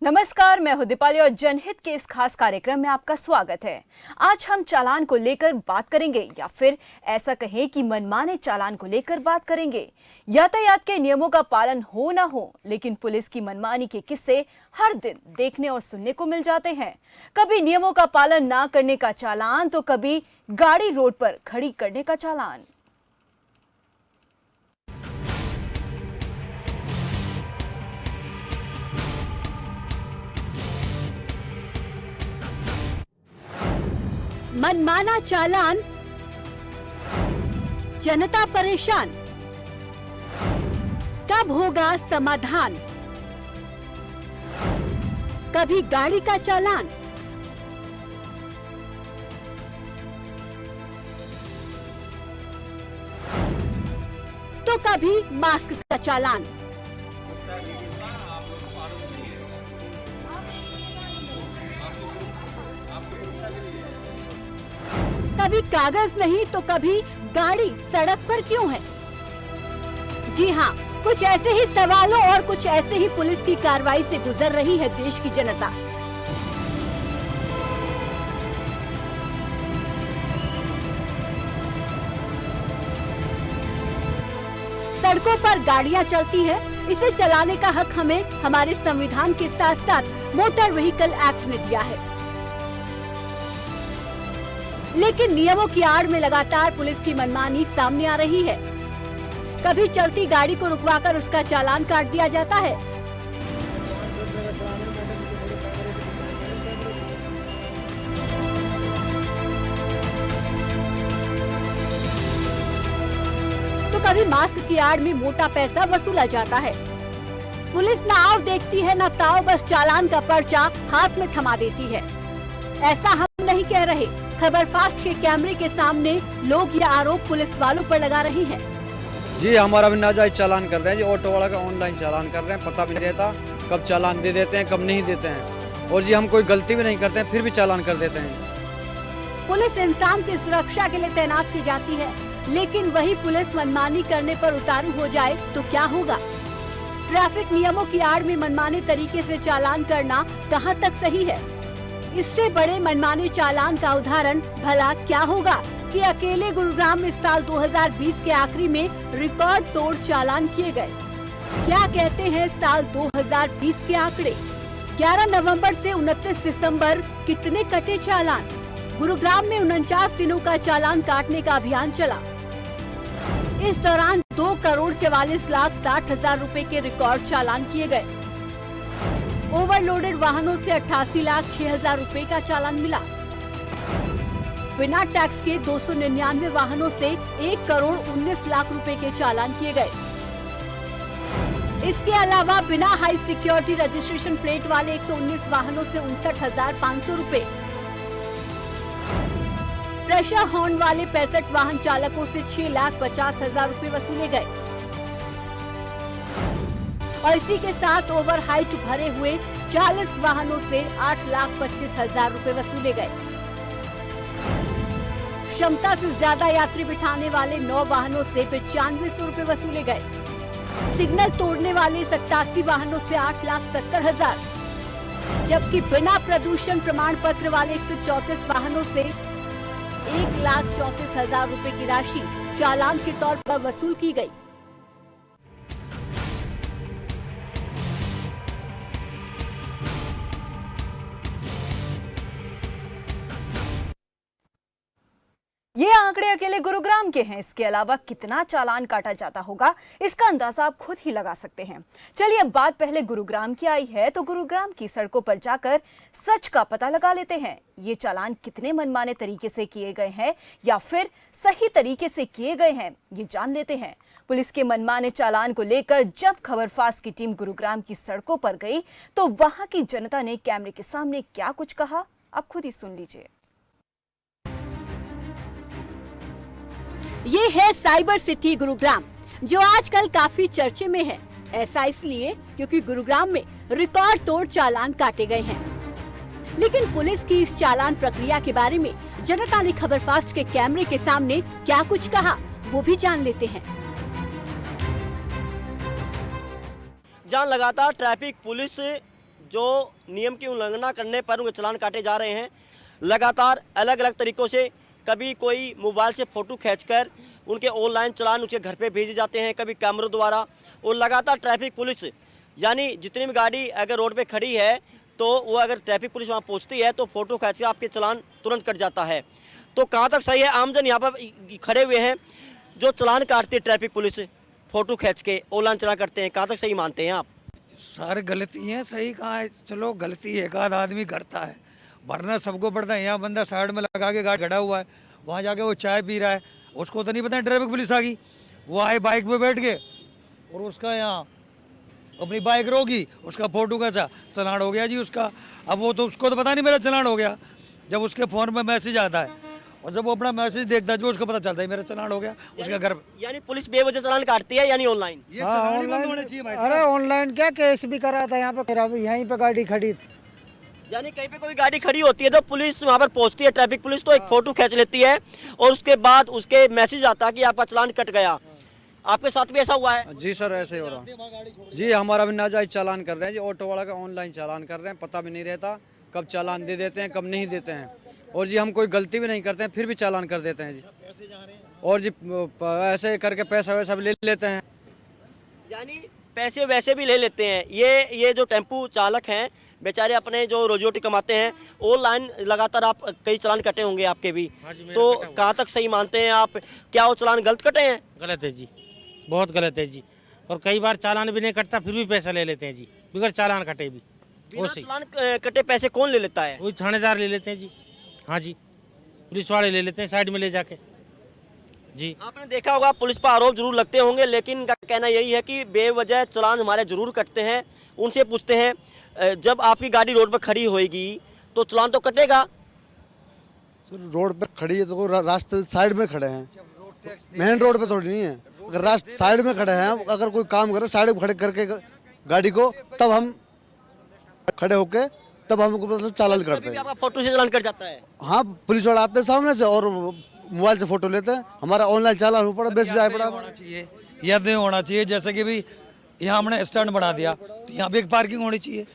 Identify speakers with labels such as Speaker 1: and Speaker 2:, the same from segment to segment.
Speaker 1: नमस्कार, मैं हूं दीपाली और जनहित के इस खास कार्यक्रम में आपका स्वागत है। आज हम चालान को लेकर बात करेंगे या फिर ऐसा कहें कि मनमाने चालान को लेकर बात करेंगे। यातायात के नियमों का पालन हो ना हो, लेकिन पुलिस की मनमानी के किस्से हर दिन देखने और सुनने को मिल जाते हैं। कभी नियमों का पालन ना करने का चालान तो कभी गाड़ी रोड पर खड़ी करने का चालान।
Speaker 2: मनमाना चालान, जनता परेशान, कब होगा समाधान? कभी गाड़ी का चालान, तो कभी मास्क का चालान। कभी कागज नहीं तो कभी गाड़ी सड़क पर क्यों है? जी हाँ, कुछ ऐसे ही सवालों और कुछ ऐसे ही पुलिस की कार्रवाई से गुजर रही है देश की जनता। सड़कों पर गाड़ियां चलती है, इसे चलाने का हक हमें हमारे संविधान के साथ साथ मोटर व्हीकल एक्ट ने दिया है। लेकिन नियमों की आड़ में लगातार पुलिस की मनमानी सामने आ रही है। कभी चलती गाड़ी को रुकवाकर उसका चालान काट दिया जाता है, तो कभी मास्क की आड़ में मोटा पैसा वसूला जाता है। पुलिस ना आव देखती है ना ताव, बस चालान का पर्चा हाथ में थमा देती है। ऐसा हम नहीं कह रहे, खबर फास्ट के कैमरे के सामने लोग ये आरोप पुलिस वालों पर लगा रहे हैं।
Speaker 3: जी हमारा भी नाजायज चालान कर रहे हैं जी, ऑटो वाला का ऑनलाइन चालान कर रहे हैं, पता भी नहीं रहता कब चालान दे देते हैं कब नहीं देते हैं, और जी हम कोई गलती भी नहीं करते हैं फिर भी चालान कर देते हैं।
Speaker 2: पुलिस इंसान की सुरक्षा के लिए तैनात की जाती है, लेकिन वही पुलिस मनमानी करने पर उतारू हो जाए तो क्या होगा? ट्रैफिक नियमों की आड़ में मनमाने तरीके से चालान करना कहां तक सही है? इससे बड़े मनमाने चालान का उदाहरण भला क्या होगा कि अकेले गुरुग्राम में साल 2020 के आखिरी में रिकॉर्ड तोड़ चालान किए गए। क्या कहते हैं साल 2020 के आंकड़े? 11 नवंबर से 29 दिसंबर कितने कटे चालान? गुरुग्राम में 49 दिनों का चालान काटने का अभियान चला। इस दौरान 2,44,60,000 रुपए के रिकॉर्ड चालान किए गए। ओवरलोडेड वाहनों से 88,06,000 रुपए का चालान मिला। बिना टैक्स के 299 वाहनों से 1,19,00,000 रुपए के चालान किए गए। इसके अलावा बिना हाई सिक्योरिटी रजिस्ट्रेशन प्लेट वाले 119 वाहनों से 59,500 रुपए, प्रेशर हॉर्न वाले 65 वाहन चालकों से 6,50,000 रुपए वसूले गए। और इसी के साथ ओवर हाइट भरे हुए 40 वाहनों से 8,25,000 रुपए वसूले गए। क्षमता से ज्यादा यात्री बिठाने वाले 9 वाहनों से 9500 रुपए वसूले गए। सिग्नल तोड़ने वाले 87 वाहनों से 8,70,000, जबकि बिना प्रदूषण प्रमाण पत्र वाले 134 वाहनों से 1,34,000 रुपए की राशि चालान के तौर पर वसूल की गई।
Speaker 1: ये आंकड़े अकेले गुरुग्राम के हैं। इसके अलावा कितना चालान काटा जाता होगा, इसका अंदाजा आप खुद ही लगा सकते हैं। चलिए अब बात पहले गुरुग्राम की आई है, तो गुरुग्राम की सड़कों पर जाकर सच का पता लगा लेते हैं। ये चालान कितने मनमाने तरीके से किए गए हैं या फिर सही तरीके से किए गए हैं, ये जान लेते हैं। पुलिस के मनमाने चालान को लेकर जब खबर फास्ट की टीम गुरुग्राम की सड़कों पर गई तो वहां की जनता ने कैमरे के सामने क्या कुछ कहा, आप खुद ही सुन लीजिए।
Speaker 2: ये है साइबर सिटी गुरुग्राम, जो आजकल काफी चर्चे में है। ऐसा इसलिए क्योंकि गुरुग्राम में रिकॉर्ड तोड़ चालान काटे गए हैं। लेकिन पुलिस की इस चालान प्रक्रिया के बारे में जनता ने खबर फास्ट के कैमरे के सामने क्या कुछ कहा, वो भी जान लेते हैं।
Speaker 4: जहां लगातार ट्रैफिक पुलिस जो नियम की उल्लंघना करने पर उनके चालान काटे जा रहे हैं। लगातार अलग अलग तरीक़ों से, कभी कोई मोबाइल से फ़ोटो खींचकर उनके ऑनलाइन चालान उनके घर पे भेजे जाते हैं, कभी कैमरों द्वारा। और लगातार ट्रैफिक पुलिस, यानी जितनी भी गाड़ी अगर रोड पे खड़ी है तो वो अगर ट्रैफिक पुलिस वहाँ पहुँचती है तो फ़ोटो खींच के आपके चालान तुरंत कट जाता है। तो कहाँ तक सही है? आमजन यहाँ पर खड़े हुए हैं, जो चालान काटती है ट्रैफिक पुलिस, फ़ोटो खींच के ऑनलाइन चालान करते हैं, कहाँ तक सही मानते हैं आप?
Speaker 5: सारे गलती हैं, सही कहाँ है? चलो गलती एक आध आदमी करता है, वरना सबको पड़ता है। यहाँ बंदा साइड में लगा के गाड़ी खड़ा हुआ है, वहाँ जाके वो चाय पी रहा है, उसको तो नहीं पता ट्रैफिक पुलिस आ गई। वो आए बाइक पे बैठ के और उसका यहाँ अपनी बाइक रोकी, उसका फोटो खींचा, चलान हो गया जी उसका। अब वो तो उसको तो पता नहीं मेरा चलान हो गया। जब उसके फ़ोन में मैसेज आता है और जब वो अपना मैसेज देखता है जो उसको पता चलता है मेरा चलान हो गया, उसका घर।
Speaker 4: यानी पुलिस बेवजह चालान काटती है, यानी ऑनलाइन?
Speaker 5: ये चलान ही बंद होने चाहिए भाई साहब।
Speaker 6: अरे ऑनलाइन क्या केस भी करा था यहाँ पे, यहीं पे गाड़ी खड़ी थी।
Speaker 4: यानी कहीं पे कोई गाड़ी खड़ी होती है तो पुलिस वहाँ पर पहुँचती है, ट्रैफिक पुलिस, तो एक फ़ोटो खींच लेती है और उसके बाद उसके मैसेज आता है कि आपका चालान कट गया। आपके साथ भी ऐसा हुआ है?
Speaker 3: जी सर, ऐसे ही हो रहा। जी हमारा भी नाजायज चालान कर रहे हैं जी, ऑटो वाला का ऑनलाइन चालान कर रहे हैं, पता भी नहीं रहता कब चालान दे देते हैं कब नहीं देते हैं। और जी हम कोई गलती भी नहीं करते हैं फिर भी चालान कर देते हैं जी। और जी ऐसे करके पैसा वैसा भी ले लेते हैं।
Speaker 4: यानी पैसे वैसे भी ले लेते हैं। ये जो टेम्पू चालक हैं बेचारे अपने जो रोजी रोटी कमाते हैं, ऑनलाइन लगातार आप कई चालान कटे होंगे आपके भी, तो कहाँ तक सही मानते हैं आप? क्या वो चालान गलत कटे हैं?
Speaker 7: गलत है जी, बहुत गलत है जी। और कई बार चालान भी नहीं कटता फिर भी पैसा ले लेते हैं जी, बगैर चालान कटे भी।
Speaker 4: बिना चालान कटे पैसे कौन ले लेता है?
Speaker 7: वही थानेदार ले लेते हैं जी। हाँ जी, पुलिस वाले ले लेते हैं साइड में ले जाके जी।
Speaker 4: आपने देखा होगा पुलिस पर आरोप जरूर लगते होंगे, लेकिन इनका कहना यही है कि बेवजह चालान हमारे जरूर कटते हैं। उनसे पूछते हैं, जब आपकी गाड़ी रोड पर खड़ी होएगी तो चालान तो कटेगा?
Speaker 8: सर रोड पे खड़ी है तो रास्ते साइड में खड़े हैं, मेन रोड पे थोड़ी नहीं है। अगर रास्ते साइड में खड़े हैं, अगर कोई काम करे साइड में खड़े करके गाड़ी को, तब हम खड़े होके तब हमको मतलब चालान करते हैं।
Speaker 4: आपका फोटो से चालान कट जाता है?
Speaker 8: हाँ, पुलिस वाले आते हैं सामने से और मोबाइल से फोटो लेते हैं। हमारा ऑनलाइन चालान हो पड़ा, बेच जाए पड़ा।
Speaker 5: होना चाहिए, याद नहीं होना चाहिए। जैसे कि भी यहाँ हमने स्टैंड बना दिया तो यहाँ भी एक पार्किंग होनी चाहिए।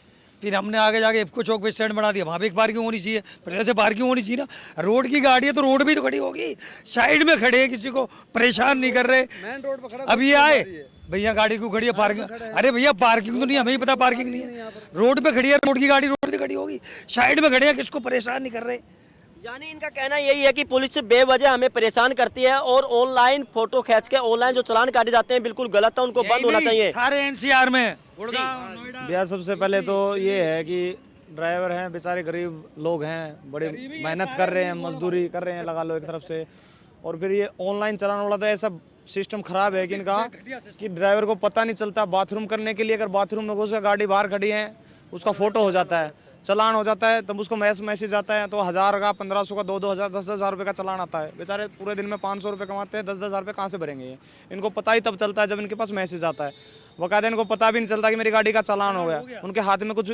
Speaker 5: फिर हमने आगे जाके इफको चौक पे स्टैंड बना दिया, वहाँ भी एक पार्किंग होनी चाहिए। फिर ऐसे पार्किंग होनी चाहिए ना। रोड की गाड़ी है तो रोड भी तो खड़ी होगी, साइड में खड़े हैं, किसी को परेशान नहीं कर रहे।
Speaker 8: मेन रोड पे खड़ा
Speaker 5: अब ये आए भैया गाड़ी को खड़ी है पार्किंग, अरे भैया पार्किंग तो नहीं, हमें ही पता पार्किंग नहीं है। रोड पे खड़ी है, रोड की गाड़ी रोड पे खड़ी होगी, साइड में खड़े हैं, किसको परेशान नहीं कर रहे।
Speaker 4: यानी इनका कहना यही है कि पुलिस बेवजह हमें परेशान करती है और ऑनलाइन फोटो खींच के ऑनलाइन जो चालान काटे जाते हैं बिल्कुल गलत है, उनको बंद होना चाहिए।
Speaker 5: सारे एनसीआर में गुड़गांव, नोएडा।
Speaker 6: भैया सबसे पहले तो ये है कि ड्राइवर हैं बेचारे, गरीब लोग हैं, बड़े मेहनत कर रहे हैं, मजदूरी कर रहे हैं लगा लो एक तरफ से। और फिर ये ऑनलाइन चलाने वाला तो ऐसा सिस्टम खराब है कि इनका कि ड्राइवर को पता नहीं चलता। बाथरूम करने के लिए अगर बाथरूम में घुस गाड़ी बाहर खड़ी है, उसका फोटो हो जाता है, चलान हो जाता है, तब उसको मैसेज आता है तो 1000 का, 1500 का, 2000, 10,000 रुपये का चलान आता है। बेचारे पूरे दिन में 500 रुपये कमाते हैं, 10,000 रुपये कहाँ से भरेंगे ये? इनको पता ही तब चलता है जब इनके पास मैसेज आता है। बाकायदा इनको पता भी नहीं चलता कि मेरी गाड़ी का चालान हो गया। उनके हाथ में कुछ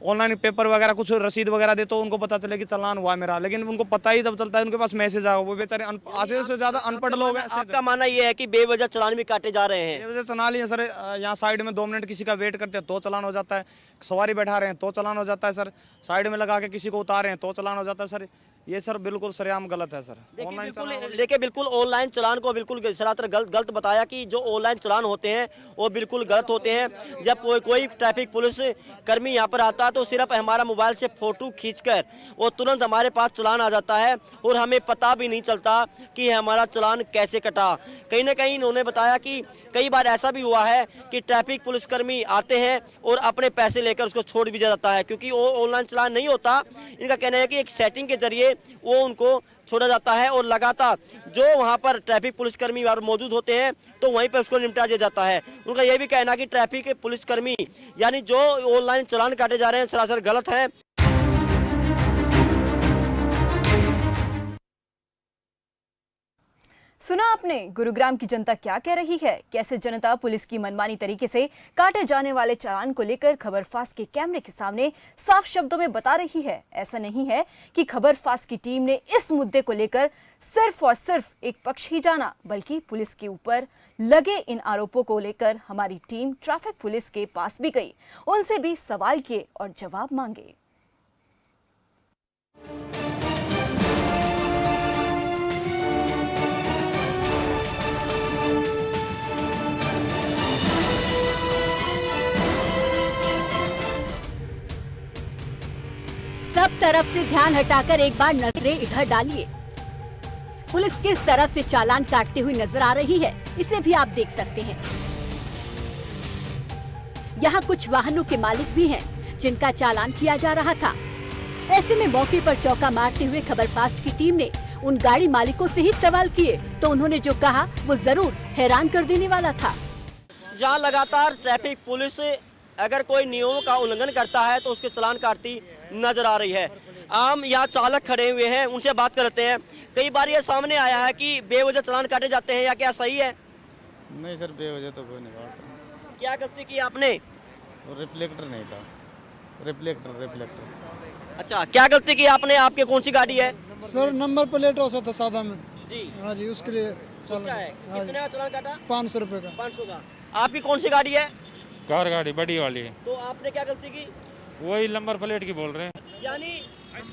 Speaker 6: ऑनलाइन पेपर वगैरह कुछ रसीद वगैरह दे तो उनको पता चले कि चालान हुआ मेरा, लेकिन उनको पता ही जब चलता है उनके पास मैसेज आएगा। वो बेचारे आधे से ज़्यादा अनपढ़ लोग हैं।
Speaker 4: आपका मानना ये है कि बेवजह चालान भी काटे जा रहे हैं?
Speaker 6: ये वजह चला लिए सर, यहाँ साइड में 2 मिनट किसी का वेट करते हैं तो चालान हो जाता है, सवारी बैठा रहे हैं तो चालान हो जाता है सर, साइड में लगा के किसी को उतार रहे हैं तो चालान हो जाता है सर। ये सर बिल्कुल सरेआम गलत है सर।
Speaker 4: बिल्कुल ऑनलाइन चालान को बिल्कुल सरासर गलत बताया कि जो ऑनलाइन चालान होते हैं वो बिल्कुल गलत होते हैं। जब कोई ट्रैफिक पुलिस कर्मी यहाँ पर आता है तो सिर्फ हमारा मोबाइल से फोटो खींचकर वो तुरंत हमारे पास चालान आ जाता है और हमें पता भी नहीं चलता कि हमारा चालान कैसे कटा। कहीं ना कहीं इन्होंने बताया कि कई बार ऐसा भी हुआ है कि ट्रैफिक पुलिसकर्मी आते हैं और अपने पैसे लेकर उसको छोड़ भी जाता है, क्योंकि वो ऑनलाइन चालान नहीं होता। इनका कहना है कि एक सेटिंग के जरिए वो उनको छोड़ा जाता है और लगातार जो वहां पर ट्रैफिक पुलिसकर्मी मौजूद होते हैं तो वहीं पर उसको निपटा दिया जाता है। उनका यह भी कहना है कि ट्रैफिक पुलिसकर्मी यानी जो ऑनलाइन चालान काटे जा रहे हैं सरासर गलत है।
Speaker 1: सुना आपने गुरुग्राम की जनता क्या कह रही है? कैसे जनता पुलिस की मनमानी तरीके से काटे जाने वाले चालान को लेकर खबरफास्ट के कैमरे के सामने साफ शब्दों में बता रही है। ऐसा नहीं है कि खबरफास्ट की टीम ने इस मुद्दे को लेकर सिर्फ और सिर्फ एक पक्ष ही जाना, बल्कि पुलिस के ऊपर लगे इन आरोपों को लेकर हमारी टीम ट्रैफिक पुलिस के पास भी गई, उनसे भी सवाल किए और जवाब मांगे।
Speaker 2: सब तरफ से ध्यान हटाकर एक बार नजरें इधर डालिए। पुलिस किस तरह से चालान काटती हुई नजर आ रही है, इसे भी आप देख सकते हैं। यहाँ कुछ वाहनों के मालिक भी हैं, जिनका चालान किया जा रहा था। ऐसे में मौके पर चौका मारते हुए खबरफास्ट की टीम ने उन गाड़ी मालिकों से ही सवाल किए, तो उन्होंने जो कहा वो जरूर हैरान कर देने वाला था।
Speaker 4: जहां लगातार ट्रैफिक पुलिस अगर कोई नियमों का उल्लंघन करता है तो उसके चालान काटती नजर आ रही है। आम यहाँ चालक खड़े हुए हैं, उनसे बात करते हैं। कई बार ये सामने आया है कि बेवजह चालान काटे जाते हैं, या क्या सही है?
Speaker 9: नहीं सर, बेवजह तो कोई नहीं काटा।
Speaker 4: क्या गलती की आपने?
Speaker 9: रिफ्लेक्टर नहीं था, रिफ्लेक्टर।
Speaker 4: अच्छा, क्या गलती की आपने? आपके कौन सी गाड़ी है?
Speaker 10: सर नंबर प्लेट हो सकता सादा में।
Speaker 4: जी
Speaker 10: हाँ जी, उसके लिए
Speaker 4: क्या है? कितने का चालान काटा?
Speaker 10: 500 रुपये का।
Speaker 4: 500 का। आपकी कौन सी गाड़ी है?
Speaker 9: कार गाड़ी बड़ी वाली है।
Speaker 4: तो आपने क्या गलती की?
Speaker 9: वही नंबर प्लेट की बोल रहे हैं।
Speaker 4: यानी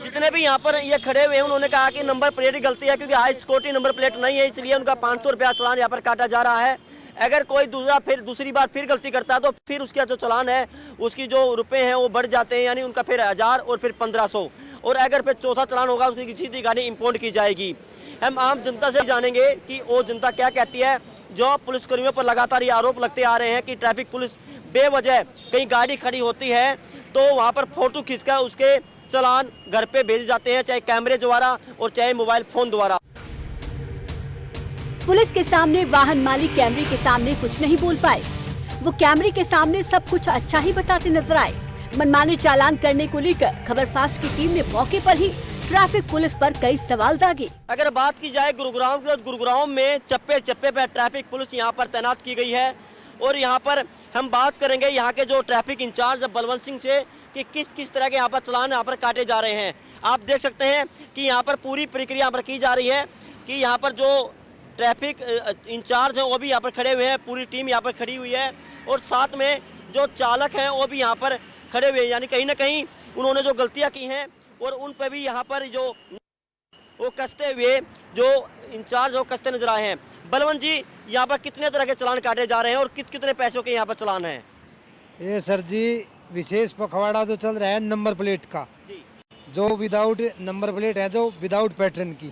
Speaker 4: जितने भी यहाँ पर ये खड़े हुए हैं उन्होंने कहा कि नंबर प्लेट की गलती है, क्योंकि हाई सिक्योरिटी नंबर प्लेट नहीं है, इसलिए उनका 500 रुपया चालान यहाँ पर काटा जा रहा है। अगर कोई दूसरी बार फिर गलती करता है तो फिर उसका जो चालान है उसकी जो रुपए हैं वो बढ़ जाते हैं, यानी उनका फिर 1000 और फिर 1500, और अगर फिर चौथा चालान होगा उसकी सीधी गाड़ी इंपोर्ट की जाएगी। हम आम जनता से जानेंगे कि वो जनता क्या कहती है। जो पुलिसकर्मियों पर लगातार ये आरोप लगते आ रहे हैं कि ट्रैफिक पुलिस बेवजह कहीं गाड़ी खड़ी होती है तो वहाँ पर फोटो खींचकर उसके चालान घर पे भेजे जाते हैं, चाहे कैमरे द्वारा और चाहे मोबाइल फोन द्वारा।
Speaker 2: पुलिस के सामने वाहन मालिक कैमरे के सामने कुछ नहीं बोल पाए। वो कैमरे के सामने सब कुछ अच्छा ही बताते नजर आए। मनमाने चालान करने को लेकर खबरफास्ट की टीम ने मौके पर ही ट्रैफिक पुलिस पर कई सवाल दागे।
Speaker 4: अगर बात की जाए गुरुग्राम की, तो गुरुग्राम में चप्पे चप्पे पर ट्रैफिक पुलिस यहाँ पर तैनात की गई है, और यहाँ पर हम बात करेंगे यहाँ के जो ट्रैफिक इंचार्ज बलवंत सिंह से कि किस तरह के यहाँ पर चालान यहाँ पर काटे जा रहे हैं। आप देख सकते हैं कि यहाँ पर पूरी प्रक्रिया यहाँ पर की जा रही है कि यहाँ पर जो ट्रैफिक इंचार्ज हैं वो भी यहाँ पर खड़े हुए हैं, पूरी टीम यहाँ पर खड़ी हुई है, और साथ में जो चालक हैं वो भी यहाँ पर खड़े हुए हैं। यानी कहीं ना कहीं उन्होंने जो गलतियाँ की हैं और उन पर भी यहाँ पर जो वो कसते हुए जो इंचार्ज वो कसते नजर आए हैं। बलवंत जी, यहाँ पर कितने तरह के चालान काटे जा रहे हैं और कितने पैसों के यहाँ पर चालान हैं?
Speaker 10: ये सर जी विशेष पखवाड़ा जो चल रहा है नंबर प्लेट का, जो विदाउट नंबर प्लेट है, जो विदाउट पैटर्न की,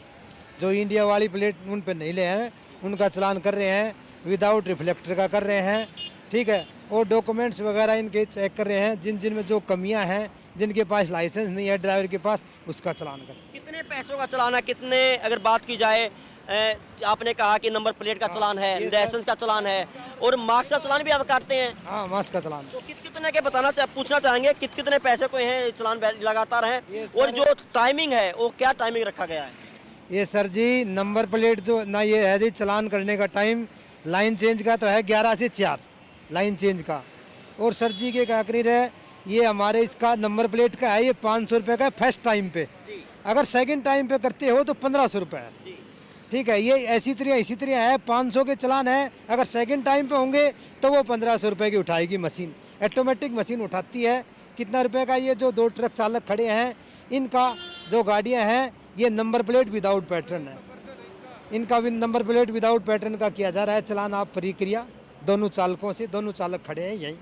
Speaker 10: जो इंडिया वाली प्लेट उन पे नहीं ले हैं, उनका चालान कर रहे हैं। विदाउट रिफ्लेक्टर का कर रहे हैं, ठीक है, और डॉक्यूमेंट्स वगैरह इनके चेक कर रहे हैं। जिन में जो कमियां हैं, जिनके पास लाइसेंस नहीं है ड्राइवर के पास, उसका चालान कर।
Speaker 4: कितने पैसों का चालान है? कितने, अगर बात की जाए, आपने कहा कि नंबर प्लेट का चालान है, लाइसेंस का चालान है, और मार्क्स का चालान भी आप काटते हैं?
Speaker 10: हाँ, मास्क का चालान।
Speaker 4: तो कितने के पूछना चाहेंगे कितने पैसे को हैं चालान लगातार हैं, और जो टाइमिंग है वो क्या टाइमिंग रखा गया है?
Speaker 10: ये सर जी नंबर प्लेट जो ना, ये है जी चालान करने का टाइम लाइन चेंज का तो है 11 से 4 लाइन चेंज का, और सर जी के क्या करी रहे, ये हमारे इसका नंबर प्लेट का है, ये 500 रुपये का है फर्स्ट टाइम पे। अगर सेकंड टाइम पे करते हो तो 1500 रुपये है, ठीक है। ये इसी तरह है, 500 के चालान है। अगर सेकंड टाइम पे होंगे तो वो 1500 रुपये की उठाएगी मशीन, ऑटोमेटिक मशीन उठाती है। कितना रुपए का? ये जो 2 ट्रक चालक खड़े हैं, इनका जो गाड़ियाँ हैं ये नंबर प्लेट विदाउट पैटर्न है, इनका भी नंबर प्लेट विदाउट पैटर्न का किया जा रहा है चालान। आप प्रक्रिया दोनों चालकों से, दोनों चालक खड़े हैं यहीं,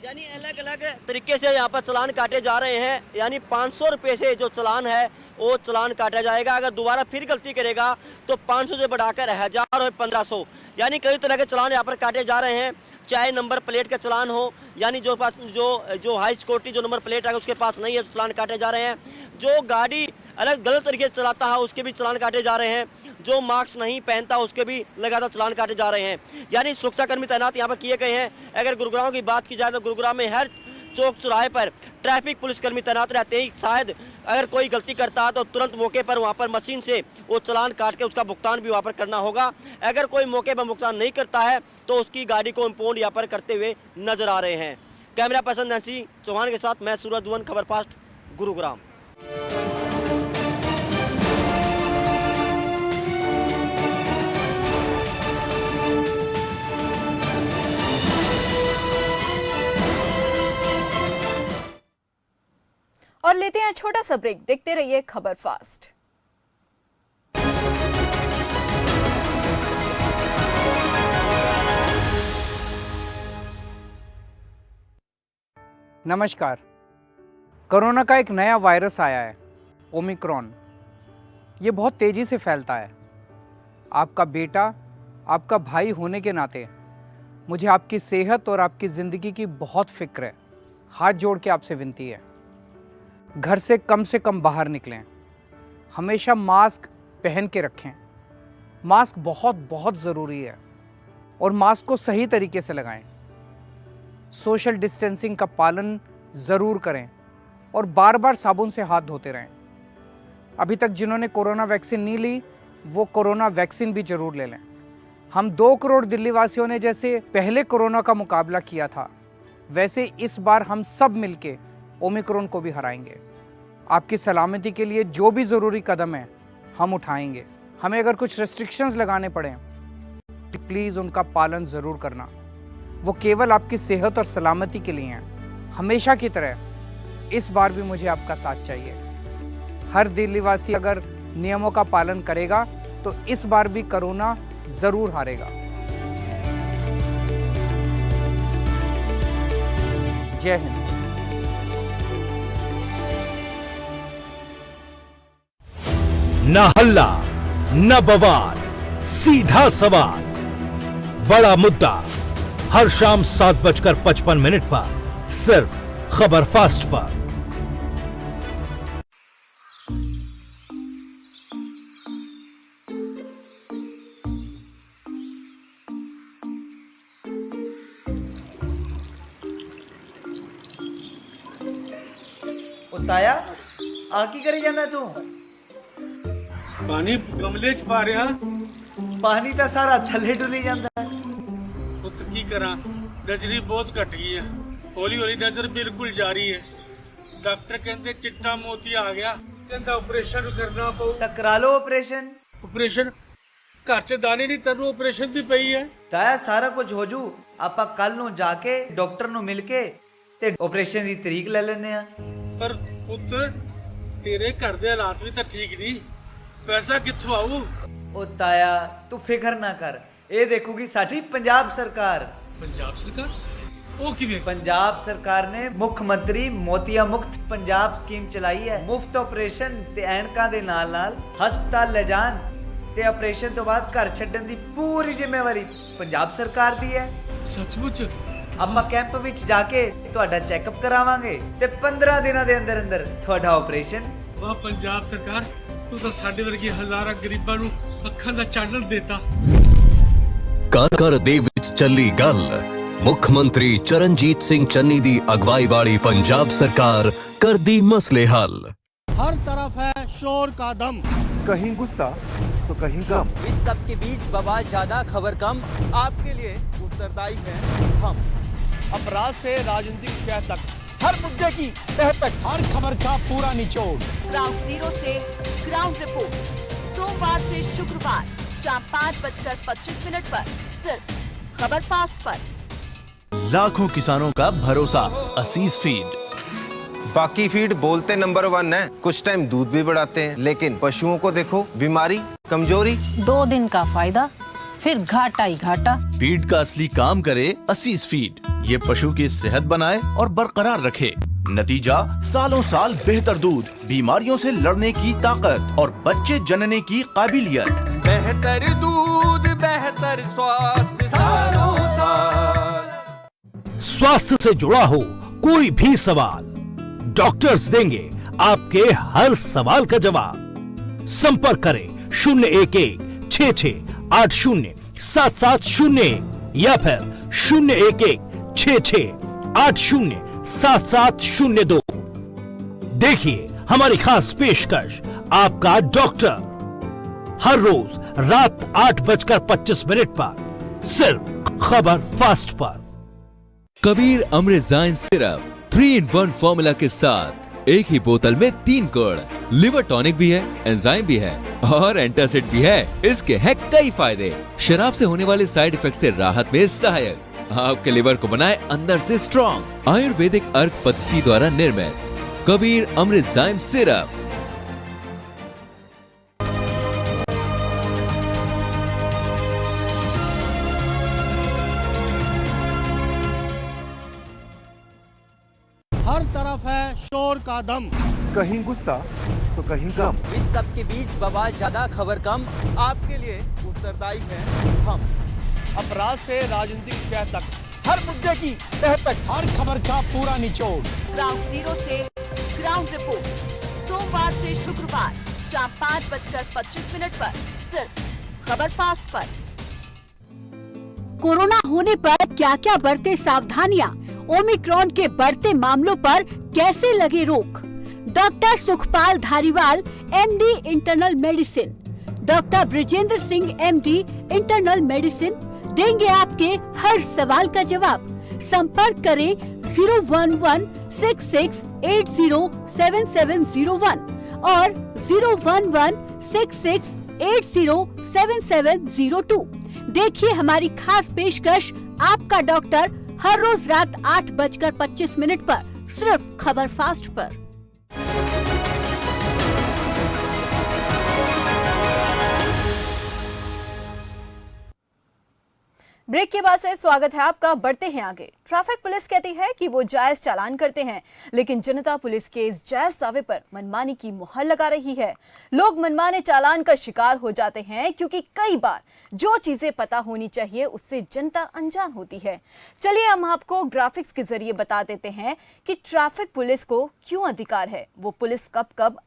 Speaker 4: यानी अलग अलग तरीके से यहाँ पर चालान काटे जा रहे हैं। यानी 500 रुपये से जो चालान है वो चालान काटा जाएगा। अगर दोबारा फिर गलती करेगा तो 500 से बढ़ाकर 1000 और 1500, यानी कई तरह के चालान यहाँ पर काटे जा रहे हैं। चाहे नंबर प्लेट का चालान हो, यानी जो पास जो हाई सिक्योरिटी जो नंबर प्लेट है उसके पास नहीं है, चालान काटे जा रहे हैं। जो गाड़ी अलग गलत तरीके से चलाता है उसके भी चालान काटे जा रहे हैं। जो मास्क नहीं पहनता उसके भी लगातार चालान काटे जा रहे हैं। यानी सुरक्षाकर्मी तैनात यहाँ पर किए गए हैं। अगर गुरुग्राम की बात की जाए तो गुरुग्राम में हर चौक चौराहे पर ट्रैफिक पुलिसकर्मी तैनात रहते हैं। शायद अगर कोई गलती करता है तो तुरंत मौके पर वहाँ पर मशीन से वो चालान काट के उसका भुगतान भी वहाँ पर करना होगा। अगर कोई मौके पर भुगतान नहीं करता है तो उसकी गाड़ी को इम्पाउंड यहाँ पर करते हुए नजर आ रहे हैं। कैमरा पर्सन नैंसी चौहान के साथ मैं सूरज दुवन, खबर फास्ट, गुरुग्राम।
Speaker 1: और लेते हैं छोटा सा ब्रेक, देखते रहिए खबर फास्ट।
Speaker 11: नमस्कार। कोरोना का एक नया वायरस आया है, ओमिक्रॉन। ये बहुत तेजी से फैलता है। आपका बेटा, आपका भाई होने के नाते मुझे आपकी सेहत और आपकी ज़िंदगी की बहुत फिक्र है। हाथ जोड़ के आपसे विनती है, घर से कम बाहर निकलें। हमेशा मास्क पहन के रखें। मास्क बहुत बहुत ज़रूरी है और मास्क को सही तरीके से लगाएं। सोशल डिस्टेंसिंग का पालन ज़रूर करें और बार बार साबुन से हाथ धोते रहें। अभी तक जिन्होंने कोरोना वैक्सीन नहीं ली वो कोरोना वैक्सीन भी ज़रूर ले लें। हम 2 करोड़ दिल्ली वासियों ने जैसे पहले कोरोना का मुकाबला किया था, वैसे इस बार हम सब मिलके ओमिक्रॉन को भी हराएंगे। आपकी सलामती के लिए जो भी ज़रूरी कदम है हम उठाएंगे। हमें अगर कुछ रेस्ट्रिक्शंस लगाने पड़े तो प्लीज़ उनका पालन ज़रूर करना। वो केवल आपकी सेहत और सलामती के लिए हैं। हमेशा की तरह इस बार भी मुझे आपका साथ चाहिए। हर दिल्लीवासी अगर नियमों का पालन करेगा तो इस बार भी कोरोना ज़रूर हारेगा। जय हिंद।
Speaker 12: न हल्ला न बवाल, सीधा सवाल, बड़ा मुद्दा, हर शाम 7:55 पर सिर्फ खबर फास्ट पर।
Speaker 13: ताया आ की करी जाना तू?
Speaker 14: पानी गमले च पा रहा।
Speaker 13: पानी तो सारा थले डुली जाता है।
Speaker 14: पुत की करा, नजरी बहुत घट गई है। हौली हौली नजर बिल्कुल जा रही है। डॉक्टर कहते चिट्टा मोती आ गया, कहता ऑपरेशन करना पऊ।
Speaker 13: तो करा लो ऑपरेशन।
Speaker 14: ऑपरेशन घर च दाने नहीं, तेन ऑपरेशन दी पई है।
Speaker 13: ताया सारा कुछ हो जू। आपा कल नू जाके डॉक्टर नू मिलके ते ऑपरेशन दी तरीक ले लेने आ।
Speaker 14: पर पुत तेरे घर दे हालात भी तो ठीक नहीं, पैसा कित्थों आऊ?
Speaker 13: ओ ताया तू फिक्र ना कर, ये देखूगी साडी पंजाब सरकार।
Speaker 14: पंजाब सरकार? ओ किवें?
Speaker 13: पंजाब सरकार ने मुख्यमंत्री मोतिया मुक्त पंजाब स्कीम चलाई है। मुफ्त ऑपरेशन ते ऐनकां दे नाल नाल हस्पताल ले जान ते ऑपरेशन तो बाद घर छड्डन दी पूरी जिम्मेवारी पंजाब सरकार दी है।
Speaker 14: सचमुच?
Speaker 13: ਆਪਾਂ ਕੈਂਪ ਵਿੱਚ ਜਾ ਕੇ ਤੁਹਾਡਾ ਚੈੱਕਅਪ ਕਰਾਵਾਂਗੇ ਤੇ 15 ਦਿਨਾਂ ਦੇ ਅੰਦਰ ਅੰਦਰ ਤੁਹਾਡਾ ਆਪਰੇਸ਼ਨ।
Speaker 14: ਵਾਹ ਪੰਜਾਬ ਸਰਕਾਰ, ਤੂੰ ਤਾਂ ਸਾਡੇ ਵਰਗੇ ਹਜ਼ਾਰਾਂ ਗਰੀਬਾਂ ਨੂੰ ਅੱਖਾਂ ਦਾ ਚਾਨਣ ਦੇਤਾ।
Speaker 15: ਘਰ ਦੇ ਵਿੱਚ ਚੱਲੀ ਗੱਲ। ਮੁੱਖ ਮੰਤਰੀ ਚਰਨਜੀਤ ਸਿੰਘ ਚੰਨੀ ਦੀ ਅਗਵਾਈ ਵਾਲੀ ਪੰਜਾਬ ਸਰਕਾਰ ਕਰਦੀ ਮਸਲੇ ਹੱਲ।
Speaker 16: हर तरफ है शोर का दम,
Speaker 17: कहीं गुस्सा तो कहीं गम।
Speaker 18: इस सब के बीच बवाल ज्यादा खबर कम, आपके लिए उत्तरदायी हैं हम। अपराध से राजनीतिक शह तक,
Speaker 16: हर मुद्दे की तह तक, हर खबर का पूरा निचोड़।
Speaker 2: ग्राउंड जीरो से ग्राउंड रिपोर्ट, सोमवार से शुक्रवार शाम 5:25 पर सिर्फ खबर फास्ट पर।
Speaker 15: लाखों किसानों का भरोसा असीस फीड।
Speaker 19: बाकी फीड बोलते नंबर 1 है, कुछ टाइम दूध भी बढ़ाते हैं, लेकिन पशुओं को देखो बीमारी, कमजोरी।
Speaker 20: 2 दिन का फायदा फिर घाटा ही घाटा।
Speaker 15: फीड का असली काम करे असीस फीड। ये पशु की सेहत बनाए और बरकरार रखे। नतीजा सालों साल बेहतर दूध, बीमारियों से लड़ने की ताकत और बच्चे जनने की काबिलियत।
Speaker 18: बेहतर दूध बेहतर स्वास्थ्य सालों साल।
Speaker 12: स्वास्थ्य से जुड़ा हो कोई भी सवाल, डॉक्टर्स देंगे आपके हर सवाल का जवाब। संपर्क करें 011-6680-7701 या फिर 011-6680 7702। देखिए हमारी खास पेशकश, आपका डॉक्टर, हर रोज रात 8:25 पर, सिर्फ खबर फास्ट पर।
Speaker 21: कबीर अमृतजाइन सिरप 3-in-1 फॉर्मूला के साथ एक ही बोतल में 3 गुण, लिवर टॉनिक भी है, एंजाइम भी है और एंटासिड भी है। इसके हैं कई फायदे। शराब से होने वाले साइड इफेक्ट से राहत में सहायक, आपके लिवर को बनाए अंदर से स्ट्रॉन्ग। आयुर्वेदिक अर्क पद्धति द्वारा निर्मित कबीर अमृतजाइन सिरप।
Speaker 16: हर तरफ है शोर का दम,
Speaker 17: कहीं गुस्सा तो कहीं गम।
Speaker 18: इस सब के बीच बवाल ज्यादा खबर कम, आपके लिए उत्तरदायी हैं हम। अपराध से राजनीतिक शहर तक,
Speaker 16: हर मुद्दे की तह तक, हर खबर का पूरा निचोड़।
Speaker 22: ग्राउंड जीरो से ग्राउंड रिपोर्ट, सोमवार से शुक्रवार शाम 5:25 पर, सिर्फ खबर फास्ट पर।
Speaker 2: कोरोना होने पर क्या क्या बरते सावधानियां, ओमिक्रॉन के बढ़ते मामलों पर कैसे लगे रोक। Doctor Sukhpal Dhariwal, MD internal medicine, doctor Brijendra Singh, MD internal medicine देंगे आपके हर सवाल का जवाब। संपर्क करें 01166807701 और 01166807702। देखिए हमारी खास पेशकश, आपका डॉक्टर, हर रोज रात 8:25 पर, सिर्फ खबर फास्ट पर।
Speaker 1: ब्रेक के बाद से स्वागत है आपका। बढ़ते हैं आगे। ट्रैफिक पुलिस कहती है कि वो जायज चालान करते हैं, लेकिन जनता पुलिस के इस जायज दावे पर मनमानी की मुहर लगा रही है। लोग मनमाने चालान का शिकार हो जाते हैं क्योंकि कई बार जो चीजें पता होनी चाहिए उससे जनता अनजान होती है। चलिए हम आपको ग्राफिक्स के जरिए बता देते हैं कि ट्रैफिक पुलिस को क्यों अधिकार है, वो पुलिस कब कब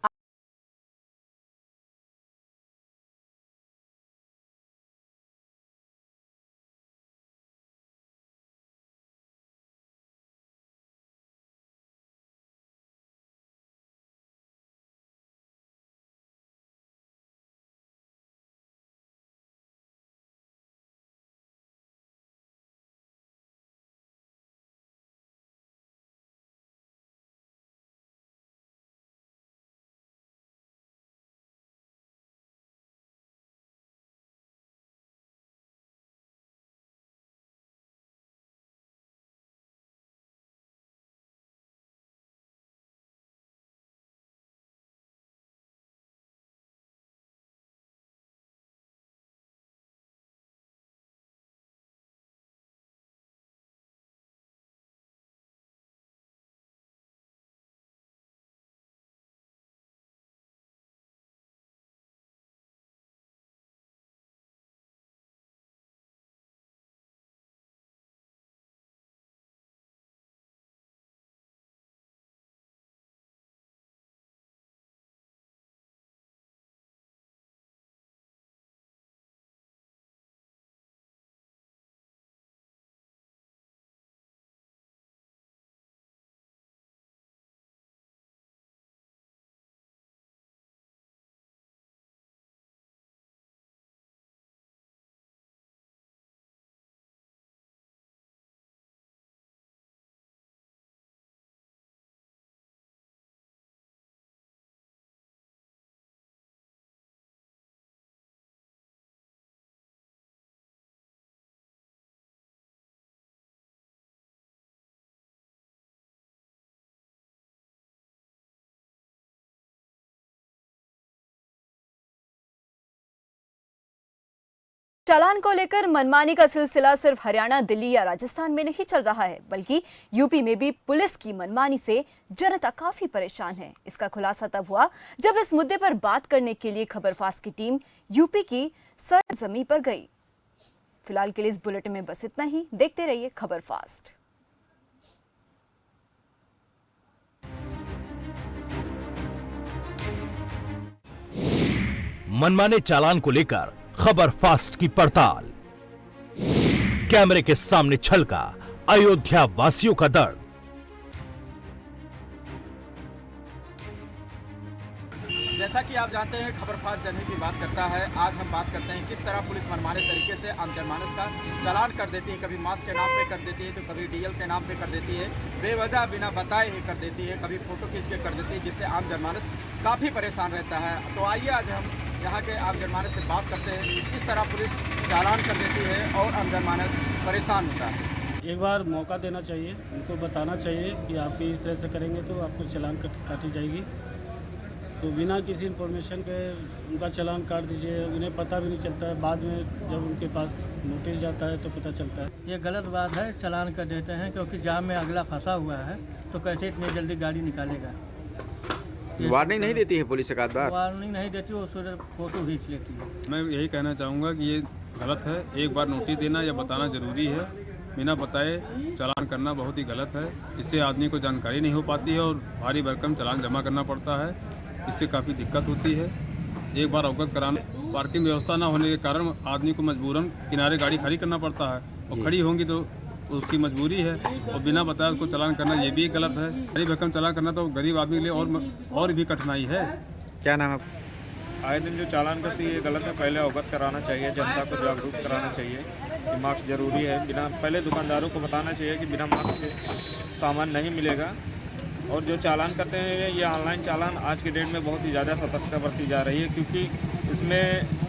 Speaker 1: चालान को लेकर मनमानी का सिलसिला सिर्फ हरियाणा, दिल्ली या राजस्थान में नहीं चल रहा है, बल्कि यूपी में भी पुलिस की मनमानी से जनता काफी परेशान है। इसका खुलासा तब हुआ जब इस मुद्दे पर बात करने के लिए खबर फास्ट की टीम यूपी की सरजमीं पर गई। फिलहाल के लिए इस बुलेटिन में बस इतना ही। देखते रहिए खबर फास्ट।
Speaker 12: मनमाने चालान को लेकर खबर फास्ट की पड़ताल। कैमरे के सामने छलका अयोध्या वासियों का दर्द।
Speaker 3: आप जानते हैं खबर फास्ट जनहित की बात करता है। आज हम बात करते हैं किस तरह पुलिस मनमाने तरीके से आम जनमानस का चालान कर देती है। कभी मास्क के नाम पे कर देती है तो कभी डीएल के नाम पे कर देती है, बेवजह बिना बताए ही कर देती है, कभी फोटो खींच के कर देती है, जिससे आम जनमानस काफ़ी परेशान रहता है। तो आइए आज हम यहाँ के आम जनमानस से बात करते हैं किस तरह पुलिस चालान कर देती है और आम जनमानस परेशान होता है।
Speaker 7: एक बार मौका देना चाहिए, उनको बताना चाहिए कि आप इस तरह से करेंगे तो आपको चालान काटी जाएगी। तो बिना किसी इन्फॉर्मेशन के उनका चालान काट दीजिए, उन्हें पता भी नहीं चलता है। बाद में जब उनके पास नोटिस जाता है तो पता चलता है।
Speaker 23: ये गलत बात है, चालान कर देते हैं क्योंकि जाम में अगला फंसा हुआ है तो कैसे इतनी जल्दी गाड़ी निकालेगा।
Speaker 24: वार्निंग नहीं देती है पुलिस एक आध बार?
Speaker 23: वार्निंग नहीं देती, वो फोटो खींच लेती है।
Speaker 9: मैं यही कहना चाहूँगा कि ये गलत है। एक बार नोटिस देना या बताना ज़रूरी है, बिना बताए चालान करना बहुत ही गलत है। इससे आदमी को जानकारी नहीं हो पाती है और भारी भरकम चालान जमा करना पड़ता है, इससे काफ़ी दिक्कत होती है। एक बार अवगत कराना, पार्किंग व्यवस्था ना होने के कारण आदमी को मजबूरन किनारे गाड़ी खड़ी करना पड़ता है और खड़ी होंगी तो उसकी मजबूरी है, और बिना बताए उसको चालान करना ये भी गलत है। भारी भरकम चालान करना तो गरीब आदमी के लिए और भी कठिनाई है।
Speaker 24: क्या नाम है?
Speaker 25: आए दिन जो चालान करती है गलत है, पहले अवगत कराना चाहिए, जनता को जागरूक कराना चाहिए कि मास्क जरूरी है। बिना पहले दुकानदारों को बताना चाहिए कि बिना मास्क के सामान नहीं मिलेगा। और जो चालान करते हैं ये ऑनलाइन चालान आज के डेट में बहुत ही ज़्यादा सतर्कता बरती जा रही है, क्योंकि इसमें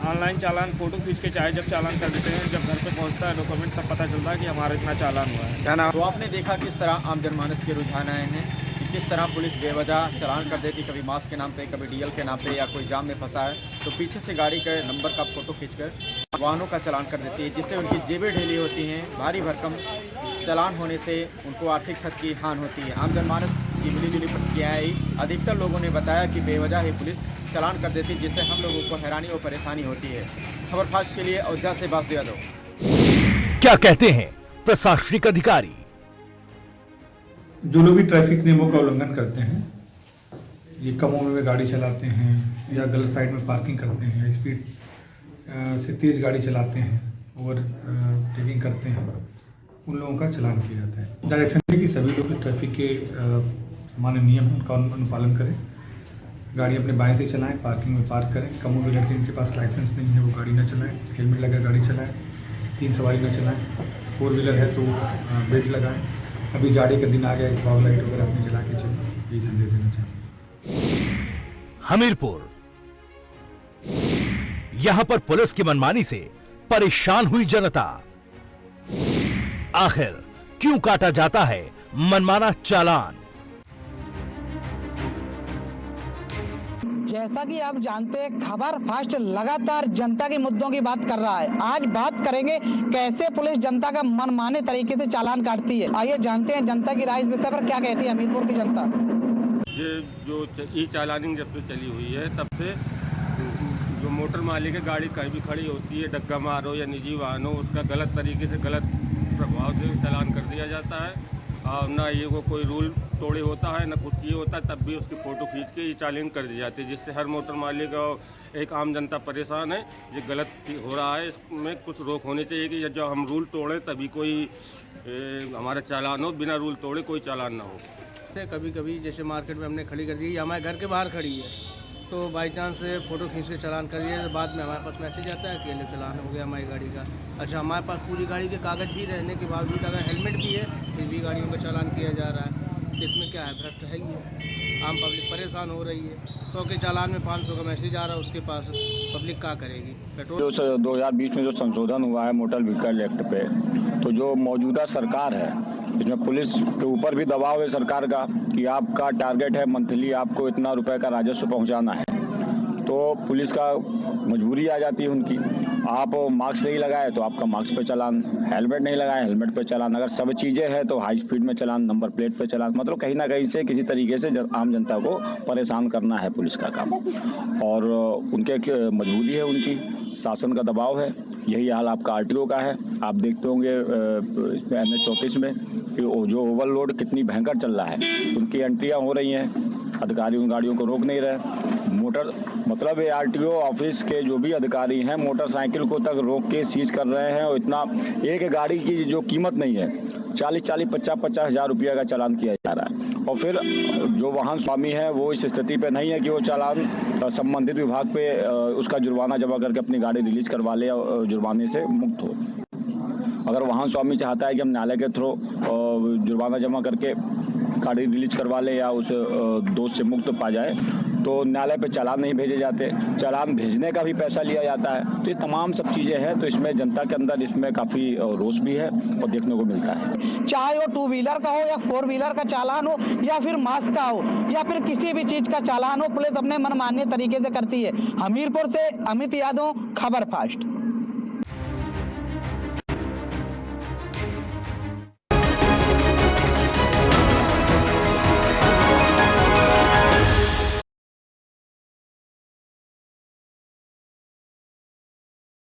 Speaker 25: ऑनलाइन चालान फ़ोटो खींच के चाहे जब चालान कर देते हैं, जब घर पे पहुंचता है डॉक्यूमेंट तब पता चलता है कि हमारा इतना चालान हुआ है।
Speaker 24: क्या नाम?
Speaker 3: तो आपने देखा किस तरह आम जनमानस के रुझान आए हैं, किस तरह पुलिस बेवजह चालान कर देती, कभी मास्क के नाम पे, कभी डीएल के नाम पे, या कोई जाम में फंसा है तो पीछे से गाड़ी के नंबर का फोटो खींचकर वाहनों का चालान कर देती है, जिससे उनकी जेबें ढीली होती हैं। भारी भरकम चालान होने से उनको आर्थिक क्षति की हानि होती है। आम जनमानस की मिलीजुली प्रतिक्रिया आई। अधिकतर लोगों ने बताया कि बेवजह ही पुलिस चालान कर देती है, जिससे हम लोगों को हैरानी और परेशानी होती है। खबर फास्ट के लिए अयोध्या से वासुदेव यादव।
Speaker 12: क्या कहते हैं प्रशासनिक अधिकारी?
Speaker 14: जो लोग भी ट्रैफिक नियमों का उल्लंघन करते हैं, ये कम उम्र में गाड़ी चलाते हैं या गलत साइड में पार्किंग करते हैं या स्पीड से तेज़ गाड़ी चलाते हैं, ओवर टेकिंग करते हैं, उन लोगों का चालान किया जाता है। डायरेक्शन है कि सभी लोग ट्रैफिक के मानक नियम हैं उनका अनुपालन करें, गाड़ी अपने बाएं से चलाएं, पार्किंग में पार्क करें। कम उम्र लड़के जिनके पास लाइसेंस नहीं है वो गाड़ी न चलाएं, हेलमेट लगा गाड़ी चलाएं, 3 सवारी न चलाएं, 4 व्हीलर है तो बेल्ट लगाएं। अभी जाड़े का दिन आ गया, फॉग लाइट वगैरह अपनी जला के चलें, यही संदेश देना चाहते हैं।
Speaker 12: हमीरपुर, यहां पर पुलिस की मनमानी से परेशान हुई जनता। आखिर क्यों काटा जाता है मनमाना चालान?
Speaker 26: जैसा कि आप जानते हैं खबर फास्ट लगातार जनता के मुद्दों की बात कर रहा है। आज बात करेंगे कैसे पुलिस जनता का मनमाने तरीके से चालान काटती है। आइए जानते हैं जनता की राय इस विषय पर क्या कहती है हमीरपुर की जनता।
Speaker 27: ये जो ई चालानिंग जब से चली हुई है तब से जो मोटर मालिक है गाड़ी कहीं भी खड़ी होती है, डग्गा मारो या निजी वाहन हो, उसका गलत तरीके से गलत प्रभाव से चालान कर दिया जाता है। और ना ये वो कोई रूल तोड़े होता है, ना कुछ ये होता है, तब भी उसकी फ़ोटो खींच के ये चालान कर दी जाती है, जिससे हर मोटर मालिक और एक आम जनता परेशान है। ये गलत हो रहा है, इसमें कुछ रोक होनी चाहिए कि जब हम रूल तोड़ें तभी कोई हमारा चालान हो, बिना रूल तोड़े कोई चालान ना हो।
Speaker 23: कभी कभी जैसे मार्केट में हमने खड़ी कर दी, हमारे घर के बाहर खड़ी है, तो बाई चांस फ़ोटो खींच के चालान कर दिया, तो बाद में हमारे पास मैसेज आता है कि ये चालान हो गया हमारी गाड़ी का। अच्छा, हमारे पास पूरी गाड़ी के कागज़ भी रहने के बावजूद अगर हेलमेट भी है फिर भी गाड़ियों का चालान किया जा रहा है। इसमें क्या है, भ्रष्ट है ही है। आम पब्लिक परेशान हो रही है। 100 के चालान में 500 का मैसेज आ रहा है उसके पास, पब्लिक क्या करेगी। पेट्रोल
Speaker 28: जो 2020 में जो संशोधन हुआ है मोटर व्हीकल एक्ट पे, तो जो मौजूदा सरकार है इसमें पुलिस के ऊपर भी दबाव है सरकार का कि आपका टारगेट है मंथली आपको इतना रुपए का राजस्व पहुंचाना है, तो पुलिस का मजबूरी आ जाती है उनकी। आप मास्क नहीं लगाए तो आपका मास्क पे चालान, हेलमेट नहीं लगाए हेलमेट पे चालान, अगर सब चीज़ें हैं तो हाई स्पीड में चालान, नंबर प्लेट पे चालान। मतलब कहीं ना कहीं से किसी तरीके से आम जनता को परेशान करना है पुलिस का काम, और उनके मजबूरी है उनकी, शासन का दबाव है। यही हाल आपका आरटीओ का है। आप देखते होंगे इसमें NH 34 में कि जो ओवरलोड कितनी भयंकर चल रहा है, उनकी एंट्रियाँ हो रही हैं, अधिकारी उन गाड़ियों को रोक नहीं रहे। मोटर मतलब ये आरटीओ ऑफिस के जो भी अधिकारी हैं मोटरसाइकिल को तक रोक के सीज कर रहे हैं, और इतना एक गाड़ी की जो कीमत नहीं है 40-40, 50-50 हज़ार रुपया का चालान किया जा रहा है। और फिर जो वाहन स्वामी है वो इस स्थिति पे नहीं है कि वो चालान संबंधित विभाग पे उसका जुर्माना जमा करके अपनी गाड़ी रिलीज करवा ले और जुर्माने से मुक्त हो। अगर वाहन स्वामी चाहता है कि हम न्यायालय के थ्रू जुर्माना जमा करके गाड़ी रिलीज करवा ले या उस दोष से मुक्त पा जाए, तो न्यायालय पे चालान नहीं भेजे जाते, चालान भेजने का भी पैसा लिया जाता है। तो ये तमाम सब चीज़ें हैं, तो इसमें जनता के अंदर इसमें काफ़ी रोष भी है और देखने को मिलता है।
Speaker 26: चाहे वो 2 व्हीलर का हो या 4 व्हीलर का चालान हो या फिर मास्क का हो या फिर किसी भी चीज का चालान हो, पुलिस अपने मनमाने तरीके से करती है। हमीरपुर से अमित यादव, खबर फास्ट।